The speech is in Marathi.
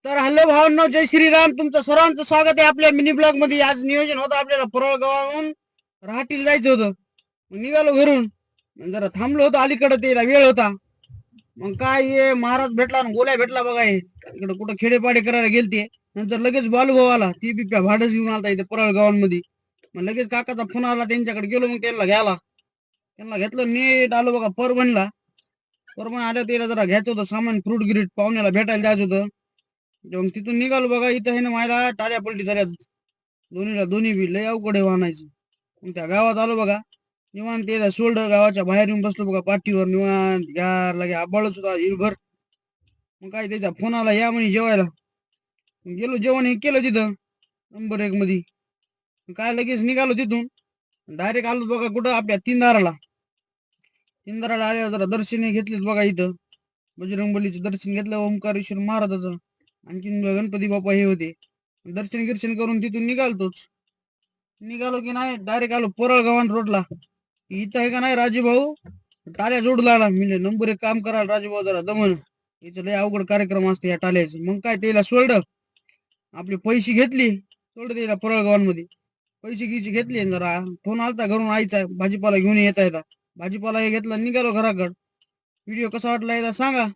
तर हॅलो भावांनो, जय श्रीराम. तुमचं सर्वांचं स्वागत आहे आपल्या मिनी ब्लॉग मध्ये. आज नियोजन होतं आपल्याला परळ गावाहून रहाटीला जायचं होतं. मग निघालो घरून. मग जरा थांबलो होतो अलीकडे, त्याला वेळ होता. मग काय हे महाराज भेटला आणि गोल्या भेटला बघा. हे इकडे कुठं खेडेपाडे करायला गेलते. नंतर लगेच बालूभाऊ आला, ती बी भाडच घेऊन आलता इथे परळ गावांमध्ये. मग लगेच काकाचा फोन आला, त्यांच्याकडे गेलो. मग त्यांना घ्यायला, त्यांना घेतलं, नीट आलो बघा परभणीला. परभणी आलं, त्याला जरा घ्यायचं होतं सामान, फ्रूट गिरीट पाहुण्याला भेटायला जायचं होतं. मग तिथून निघालो बघा. इथं आहे ना मायला टाळ्या पलटी झाल्या दोन्हीला, दोन्ही बी लय अवघड आहे वाहनायचं. मग त्या गावात आलो बघा. निवांत त्याला सोडलं, गावाच्या बाहेर येऊन बसलो बघा पाठीवर निवांत. गार लागे आबाळच होता हिरभर. मग काय त्याचा फोन आला, या म्हणे जेवायला. मग गेलो, जेवण हे केलं तिथं नंबर 1 मध्ये. मग काय लगेच निघालो तिथून. डायरेक्ट आलो बघा कुठं, आपल्या तीनदाराला. तीनदाराला आल्यावर जरा दर्शन घेतलीत बघा इथं. बजरंगबलीचं दर्शन घेतलं, ओंकारेश्वर महाराजाचं. आणखीन गणपती बाप्पा हे होते. दर्शन गिर्शन करून तिथून निघालतोच. निघालो की नाही, डायरेक्ट आलो परळ गव्हाण रोडला. इथं आहे का नाही राजूभाऊ टाल्या जोडू लागला. मी नंबर 1 काम करायला राजूभाऊ जरा दमन. इथं लय अवघड कार्यक्रम असते या टाल्याचे. मग काय त्याला सोडलं, आपले पैसे घेतली, सोडलं त्याला परळ गव्हाणमध्ये. पैसे गिचे घेतले आणि जरा फोन आलता घरून आईचा, भाजीपाला घेऊन येता येता. भाजीपाला हे घेतला, निघालो घराकड. व्हिडिओ कसा वाटला एकदा सांगा.